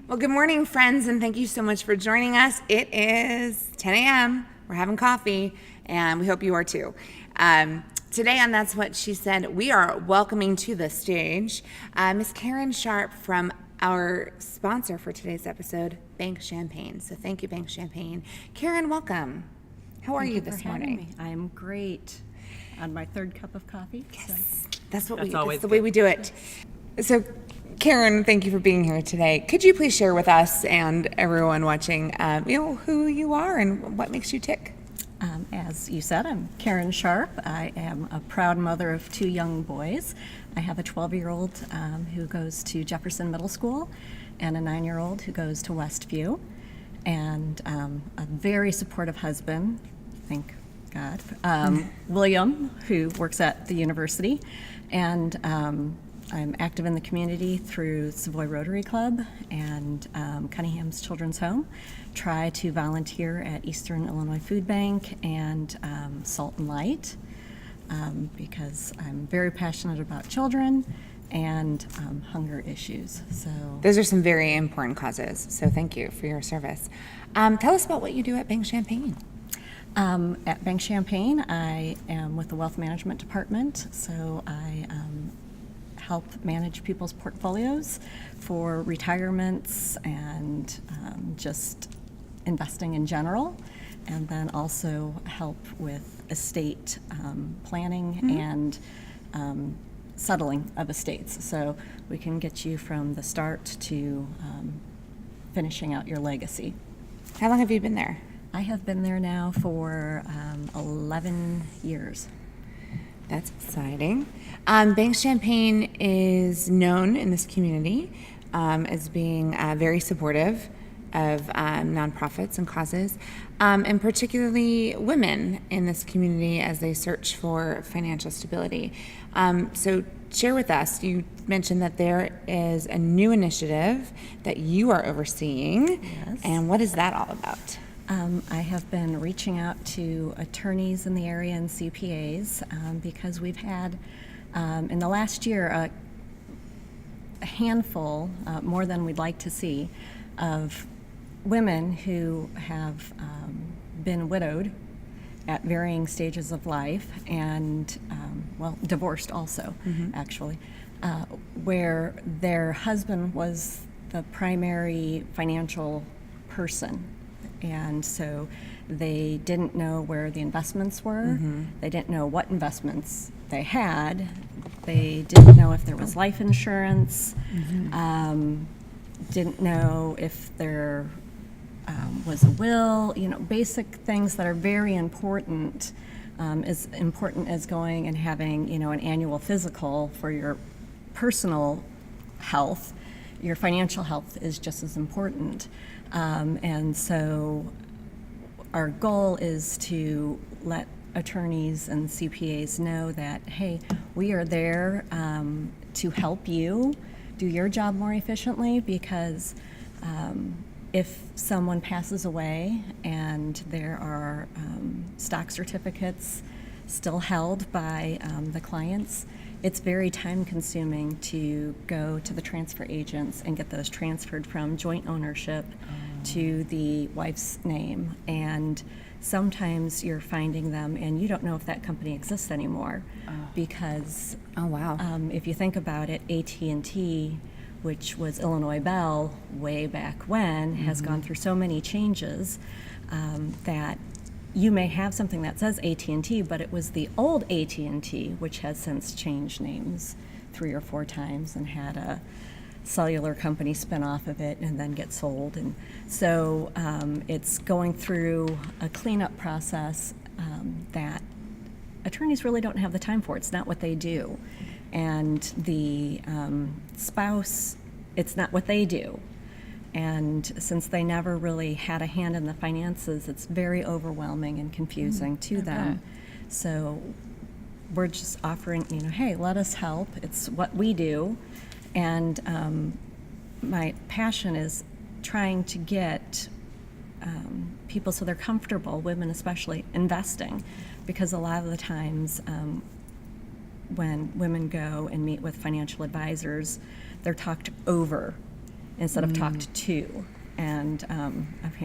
Well, good morning, friends, and thank you so much for joining us. It is 10 a.m. We're having coffee, and we hope you are too. Today on That's What She Said, we are welcoming to the stage Miss Karen Sharp from our sponsor for today's episode, Bank Champaign. So thank you, Bank Champaign. Karen, welcome. How are you this morning? I'm great. On my third cup of coffee. Yes, that's That's the way we do it. So, Karen, thank you for being here today. Could you please share with us and everyone watching, who you are and what makes you tick? As you said, I'm Karen Sharp. I am a proud mother of two young boys. I have a 12-year-old who goes to Jefferson Middle School and a 9-year-old who goes to Westview, and a very supportive husband, thank God, William, who works at the university, and I'm active in the community through Savoy Rotary Club and Cunningham's Children's Home. Try to volunteer at Eastern Illinois Food Bank and Salt and Light because I'm very passionate about children and hunger issues. So those are some very important causes. So thank you for your service. Tell us about what you do at Bank Champaign. At Bank Champaign, I am with the Wealth Management Department, so I help manage people's portfolios for retirements and just investing in general, and then also help with estate planning and settling of estates. So we can get you from the start to finishing out your legacy. How long have you been there? I have been there now for 11 years. That's exciting. Bank Champaign is known in this community as being very supportive of nonprofits and causes, and particularly women in this community as they search for financial stability. So share with us, you mentioned that there is a new initiative that you are overseeing. Yes. And what is that all about? I have been reaching out to attorneys in the area and CPAs because we've had, in the last year, a handful, more than we'd like to see, of women who have been widowed at varying stages of life and, divorced also, actually, where their husband was the primary financial person. And so they didn't know where the investments were. They didn't know what investments they had. They didn't know if there was life insurance. Didn't know if there was a will. Basic things that are very important. As important as going and having, an annual physical for your personal health. Your financial health is just as important. And so our goal is to let attorneys and CPAs know that, hey, we are there to help you do your job more efficiently, because if someone passes away and there are stock certificates still held by the clients, it's very time consuming to go to the transfer agents and get those transferred from joint ownership to the wife's name. And sometimes you're finding them and you don't know if that company exists anymore because if you think about it, AT&T, which was Illinois Bell way back when, has gone through so many changes that you may have something that says AT&T, but it was the old AT&T, which has since changed names 3 or 4 times and had a cellular company spin off of it and then get sold. And so it's going through a cleanup process that attorneys really don't have the time for. It's not what they do. And the spouse, it's not what they do. And since they never really had a hand in the finances, it's very overwhelming and confusing to them. So we're just offering, hey, let us help. It's what we do. And my passion is trying to get people so they're comfortable, women especially, investing. Because a lot of the times when women go and meet with financial advisors, they're talked over instead of talked to. And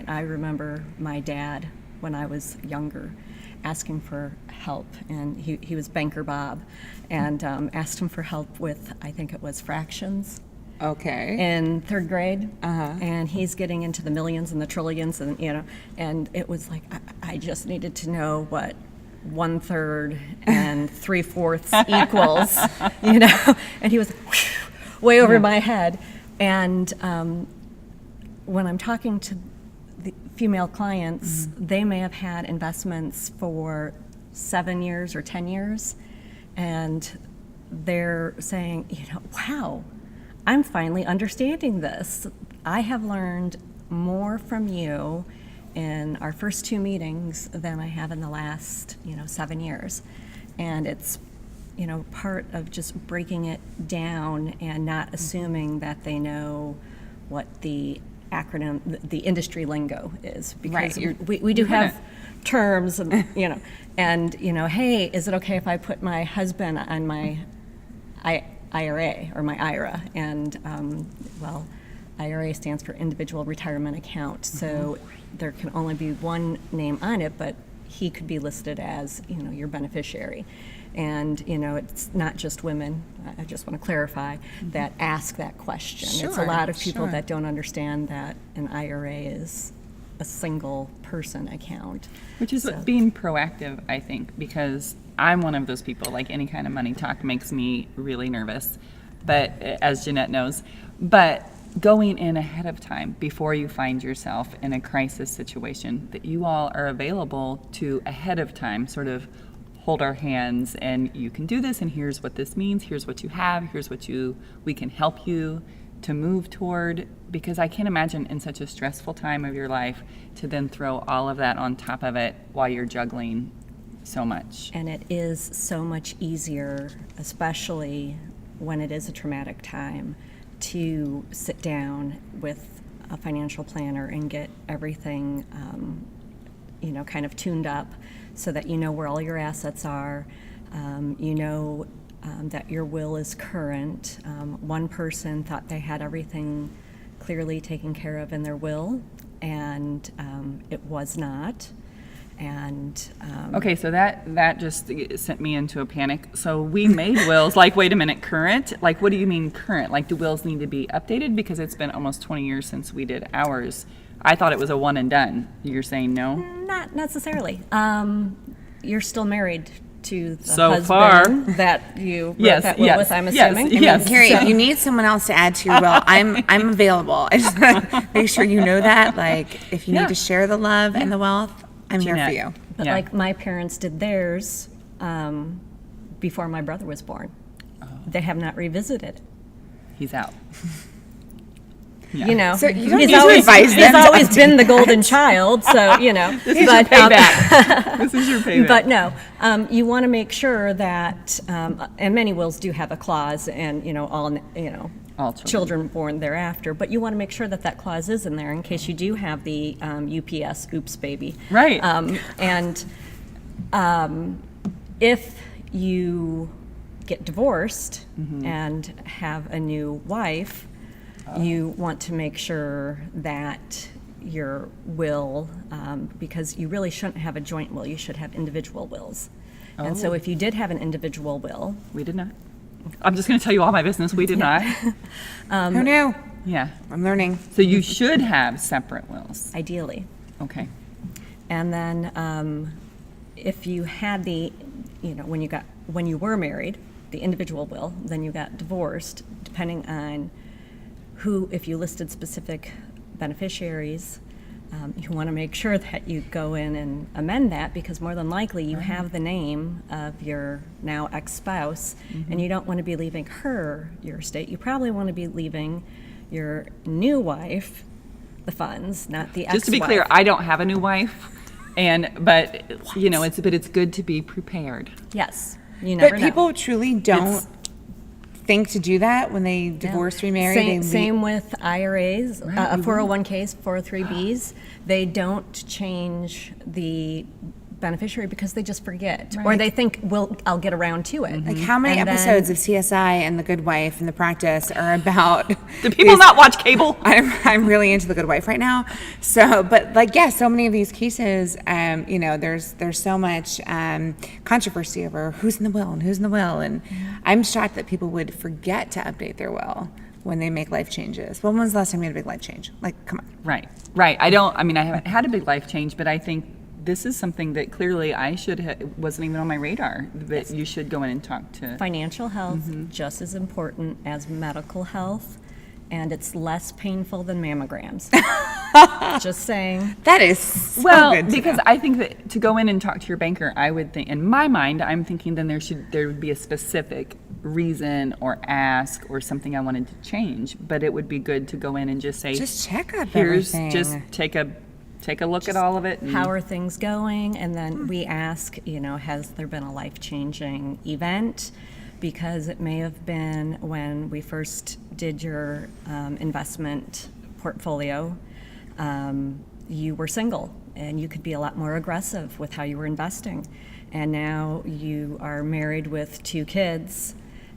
I remember my dad, when I was younger, asking for help, and he was Banker Bob, and asked him for help with, I think it was fractions. Okay. In third grade, and he's getting into the millions and the trillions, and and it was like I just needed to know what 1/3 and 3/4 equals, and he was way over my head. And when I'm talking to the female clients, they may have had investments for 7 years or 10 years, and they're saying, wow, I'm finally understanding this. I have learned more from you in our first 2 meetings than I have in the last, 7 years. And it's, part of just breaking it down and not assuming that they know what the acronym, the industry lingo is. Because we do have terms, and, and, hey, is it okay if I put my husband on my IRA or my IRA? And well, IRA stands for Individual Retirement Account, so there can only be one name on it, but he could be listed as your beneficiary. And it's not just women, I just want to clarify, that ask that question. It's a lot of people that don't understand that an IRA is a single person account. Which is being proactive, I think, because I'm one of those people, like any kind of money talk makes me really nervous, but as Jeanette knows, but going in ahead of time before you find yourself in a crisis situation, that you all are available to ahead of time sort of hold our hands and you can do this, and here's what this means, here's what you have, here's what we can help you to move toward, because I can't imagine in such a stressful time of your life to then throw all of that on top of it while you're juggling so much. And it is so much easier, especially when it is a traumatic time, to sit down with a financial planner and get everything kind of tuned up so that you know where all your assets are, that your will is current. One person thought they had everything clearly taken care of in their will, and it was not. And okay, so that just sent me into a panic. So we made wills, like, wait a minute, current? Like, what do you mean current? Like, do wills need to be updated? Because it's been almost 20 years since we did ours. I thought it was a one and done. You're saying no? Not necessarily. You're still married to the so husband far that you wrote that will with, I'm assuming. Yes. Carrie, if you need someone else to add to your will, I'm available. I just want to make sure you know that. Like, if you need to share the love and the wealth, I'm Jeanette. here for you. But like my parents did theirs before my brother was born. They have not revisited. He's out. So you don't he's need always, to advise them. he's always been the golden child, so This is your payback. This is your payback. But no, you want to make sure that, and many wills do have a clause, and all children born thereafter. But you want to make sure that clause is in there in case you do have the UPS oops baby. Right. And if you get divorced and have a new wife, you want to make sure that your will, because you really shouldn't have a joint will, you should have individual wills. And so if you did have an individual will. We did not. I'm just going to tell you all my business. We did not. Who knew? Yeah. I'm learning. So you should have separate wills. Ideally. Okay. And then if you had when you were married, the individual will, then you got divorced, depending on if you listed specific beneficiaries, you want to make sure that you go in and amend that, because more than likely you have the name of your now ex-spouse, and you don't want to be leaving her your estate. You probably want to be leaving your new wife the funds, not the ex-wife. Just to be clear, I don't have a new wife, but it's good to be prepared. Yes, you never But know. people truly don't think to do that when they divorce, remarry. Same with IRAs, 401ks, 403bs. They don't change the beneficiary because they just forget, or Right. they think, I'll get around to it. Like how many And then- episodes of CSI and The Good Wife and The Practice are about? Do people not watch cable? I'm really into The Good Wife right now. So, but like, yeah, so many of these cases, you know, there's so much controversy over who's in the will and who's in the will, and I'm shocked that people would forget to update their will when they make life changes. When was the last time you had a big life change? Like, come on. Right. I haven't had a big life change, but I think this is something that clearly wasn't even on my radar, that you should go in and talk to. Financial health, just as important as medical health, and it's less painful than mammograms. Just saying. That is so Well, good to because know. I think that to go in and talk to your banker, I would think, in my mind, I'm thinking then there would be a specific reason or ask or something I wanted to change, but it would be good to go in and just say, Just check up here's, everything. just take a look at all of it. And How are things going? And then we ask, you know, has there been a life-changing event? Because it may have been when we first did your investment portfolio, you were single and you could be a lot more aggressive with how you were investing. And now you are married with 2 kids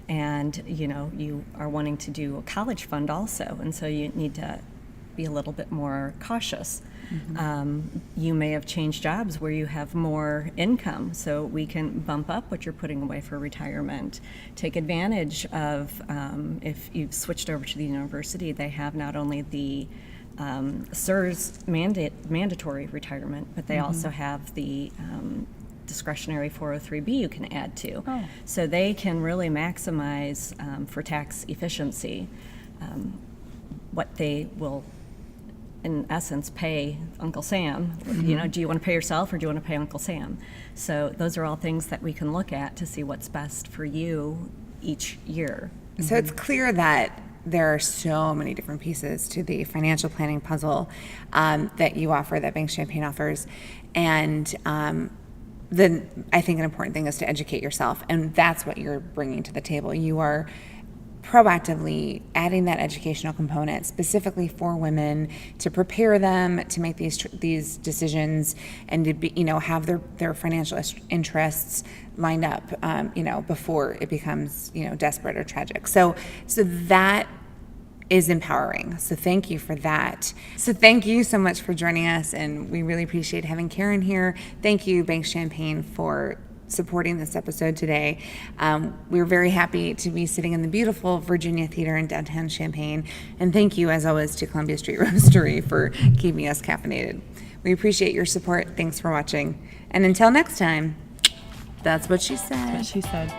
and, you know, you are wanting to do a college fund also. And so you need to be a little bit more cautious. You may have changed jobs where you have more income, so we can bump up what you're putting away for retirement. Take advantage of, if you've switched over to the university, they have not only the CSRS mandatory retirement, but they also have the discretionary 403B you can add to. Oh. So they can really maximize for tax efficiency what they will, in essence, pay Uncle Sam. You know, do you want to pay yourself or do you want to pay Uncle Sam? So those are all things that we can look at to see what's best for you each year. So it's clear that there are so many different pieces to the financial planning puzzle that you offer, that Bank Champaign offers. And I think an important thing is to educate yourself. And that's what you're bringing to the table. You are proactively adding that educational component specifically for women to prepare them to make these decisions and to be, you know, have their financial interests lined up, you know, before it becomes, you know, desperate or tragic. So that is empowering. So thank you for that. So thank you so much for joining us, and we really appreciate having Karen here. Thank you, Bank Champaign, for supporting this episode today. We're very happy to be sitting in the beautiful Virginia Theater in downtown Champaign, and thank you, as always, to Columbia Street Roastery for keeping us caffeinated. We appreciate your support. Thanks for watching, and until next time, that's what she said. That's what she said.